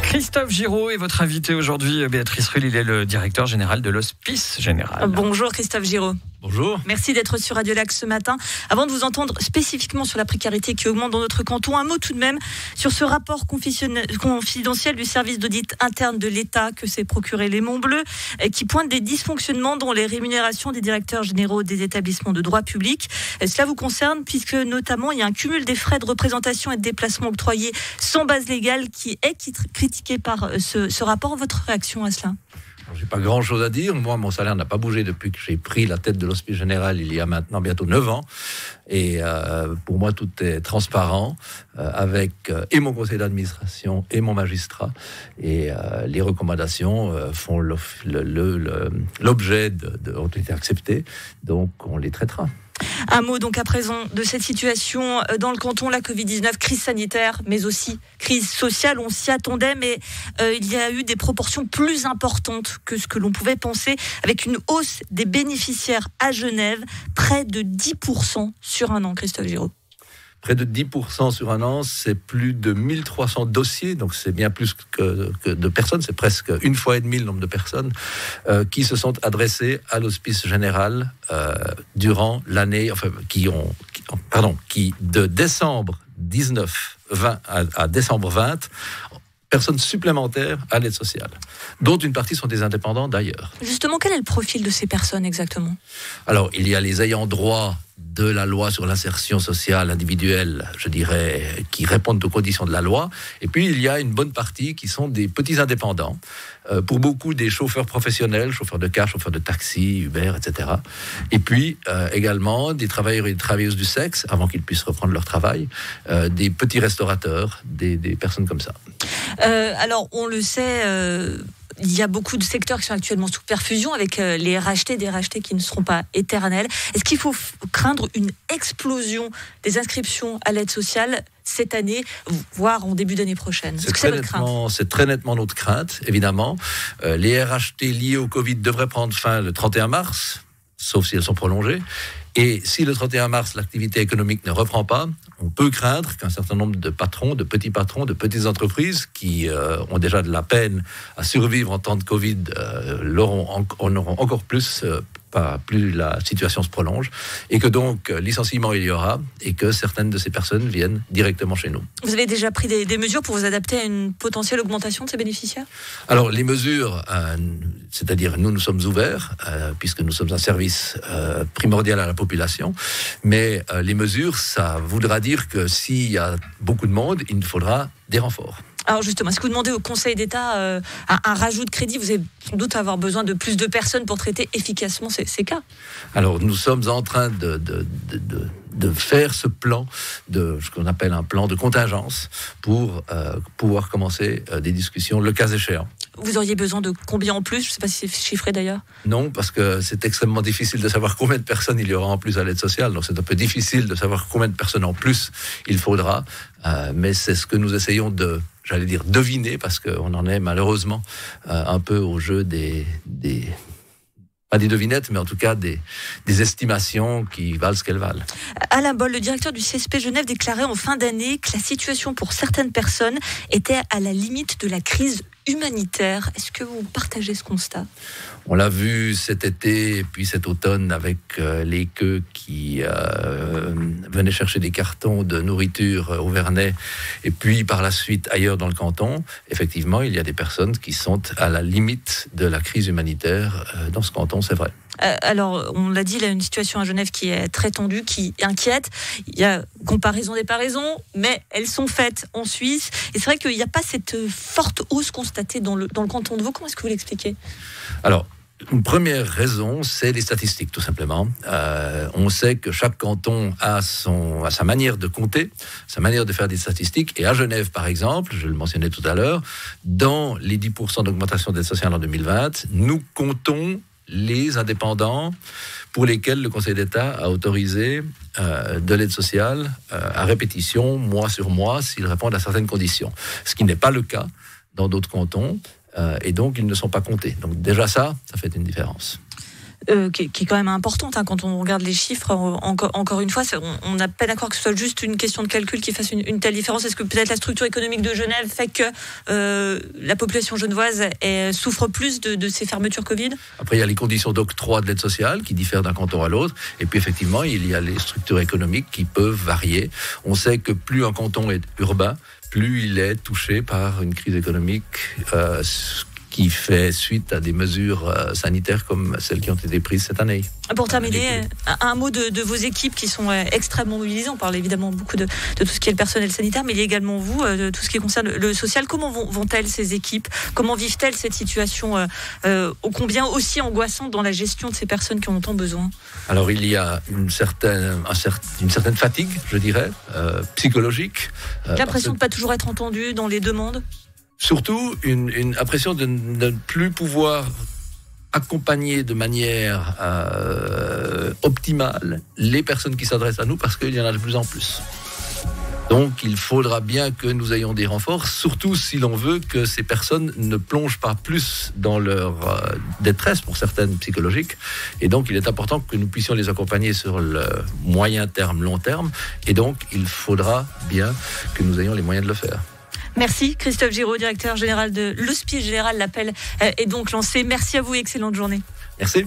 Christophe Giraud est votre invité aujourd'hui. Béatrice Rulle, il est le directeur général de l'Hospice Général. Bonjour Christophe Giraud. Bonjour. Merci d'être sur Radio Lac ce matin. Avant de vous entendre spécifiquement sur la précarité qui augmente dans notre canton, un mot tout de même sur ce rapport confidentiel du service d'audit interne de l'État que s'est procuré les Monts Bleus, qui pointe des dysfonctionnements dans les rémunérations des directeurs généraux des établissements de droit public. Cela vous concerne puisque notamment il y a un cumul des frais de représentation et de déplacement octroyés sans base légale qui est critiqué par ce rapport. Votre réaction à cela ? Je n'ai pas grand-chose à dire. Moi, mon salaire n'a pas bougé depuis que j'ai pris la tête de l'Hospice Général il y a maintenant bientôt 9 ans. Et pour moi, tout est transparent avec et mon conseil d'administration et mon magistrat. Et les recommandations font l'objet ont été acceptées. Donc, on les traitera. Un mot donc à présent de cette situation dans le canton, la Covid-19, crise sanitaire, mais aussi crise sociale. On s'y attendait, mais il y a eu des proportions plus importantes que ce que l'on pouvait penser, avec une hausse des bénéficiaires à Genève, près de 10% sur un an, Christophe Giraud. Près de 10% sur un an, c'est plus de 1300 dossiers, donc c'est bien plus que de personnes, c'est presque une fois et demie le nombre de personnes qui se sont adressées à l'Hospice Général durant l'année, qui de décembre 19-20 à décembre 20, personnes supplémentaires à l'aide sociale, dont une partie sont des indépendants d'ailleurs. Justement, quel est le profil de ces personnes exactement ? Alors, il y a les ayants droit de la loi sur l'insertion sociale individuelle, je dirais, qui répondent aux conditions de la loi. Et puis, il y a une bonne partie qui sont des petits indépendants. Pour beaucoup, des chauffeurs professionnels, chauffeurs de car, chauffeurs de taxi, Uber, etc. Et puis, également, des travailleurs et des travailleuses du sexe, avant qu'ils puissent reprendre leur travail, des petits restaurateurs, des personnes comme ça. Alors, on le sait... Il y a beaucoup de secteurs qui sont actuellement sous perfusion avec les rachetés, des rachetés qui ne seront pas éternels. Est-ce qu'il faut craindre une explosion des inscriptions à l'aide sociale cette année, voire en début d'année prochaine ? C'est très nettement notre crainte, évidemment. Les RHT liés au Covid devraient prendre fin le 31 mars, sauf si elles sont prolongées. Et si le 31 mars, l'activité économique ne reprend pas, on peut craindre qu'un certain nombre de patrons, de petites entreprises qui ont déjà de la peine à survivre en temps de Covid, en auront encore plus plus la situation se prolonge, et que donc licenciement il y aura, et que certaines de ces personnes viennent directement chez nous. Vous avez déjà pris des mesures pour vous adapter à une potentielle augmentation de ces bénéficiaires ? Alors les mesures, c'est-à-dire nous sommes ouverts, puisque nous sommes un service primordial à la population, mais les mesures, ça voudra dire que s'il y a beaucoup de monde, il nous faudra des renforts. Alors justement, est-ce que vous demandez au Conseil d'État un rajout de crédit ? Vous allez sans doute avoir besoin de plus de personnes pour traiter efficacement ces cas. Alors nous sommes en train de faire ce plan, ce qu'on appelle un plan de contingence, pour pouvoir commencer des discussions le cas échéant. Vous auriez besoin de combien en plus ? Je ne sais pas si c'est chiffré d'ailleurs. Non, parce que c'est extrêmement difficile de savoir combien de personnes il y aura en plus à l'aide sociale. Donc c'est un peu difficile de savoir combien de personnes en plus il faudra. Mais c'est ce que nous essayons de, deviner, parce qu'on en est malheureusement un peu au jeu pas des devinettes, mais en tout cas des estimations qui valent ce qu'elles valent. Alain Boll, le directeur du CSP Genève, déclarait en fin d'année que la situation pour certaines personnes était à la limite de la crise humanitaire. Est-ce que vous partagez ce constat ? On l'a vu cet été et puis cet automne avec les queues qui venaient chercher des cartons de nourriture au Vernet, et puis par la suite ailleurs dans le canton. Effectivement, il y a des personnes qui sont à la limite de la crise humanitaire dans ce canton, c'est vrai. Alors, on l'a dit, il y a une situation à Genève qui est très tendue, qui inquiète. Il y a comparaison des paraisons, mais elles sont faites en Suisse. Et c'est vrai qu'il n'y a pas cette forte hausse constatée dans le canton de Vaud. Comment est-ce que vous l'expliquez ? Alors, une première raison, c'est les statistiques, tout simplement. On sait que chaque canton a sa manière de compter, sa manière de faire des statistiques. Et à Genève, par exemple, je le mentionnais tout à l'heure, dans les 10% d'augmentation d'aide sociale en 2020, nous comptons les indépendants pour lesquels le Conseil d'État a autorisé de l'aide sociale à répétition, mois sur mois, s'ils répondent à certaines conditions. Ce qui n'est pas le cas dans d'autres cantons, et donc ils ne sont pas comptés. Donc déjà ça fait une différence. qui est quand même importante quand on regarde les chiffres. Encore une fois, on n'a pas d'accord que ce soit juste une question de calcul qui fasse une telle différence. Est-ce que peut-être la structure économique de Genève fait que la population genevoise souffre plus de ces fermetures Covid? Après, il y a les conditions d'octroi de l'aide sociale qui diffèrent d'un canton à l'autre. Et puis, effectivement, il y a les structures économiques qui peuvent varier. On sait que plus un canton est urbain, plus il est touché par une crise économique qui fait suite à des mesures sanitaires comme celles qui ont été prises cette année. Pour terminer, un mot de vos équipes qui sont extrêmement mobilisées. On parle évidemment beaucoup de tout ce qui est le personnel sanitaire, mais il y a également vous, de tout ce qui concerne le social. Comment vont-elles ces équipes? Comment vivent-elles cette situation ô combien aussi angoissante dans la gestion de ces personnes qui en ont tant besoin? Alors il y a une certaine fatigue, je dirais, psychologique. L'impression de ne pas toujours être entendu dans les demandes? Surtout une impression de ne plus pouvoir accompagner de manière optimale les personnes qui s'adressent à nous parce qu'il y en a de plus en plus. Donc il faudra bien que nous ayons des renforts, surtout si l'on veut que ces personnes ne plongent pas plus dans leur détresse, pour certaines psychologiques. Et donc il est important que nous puissions les accompagner sur le moyen terme, long terme. Et donc il faudra bien que nous ayons les moyens de le faire. Merci Christophe Giraud, directeur général de l'Hospice Général. L'appel est donc lancé. Merci à vous et excellente journée. Merci.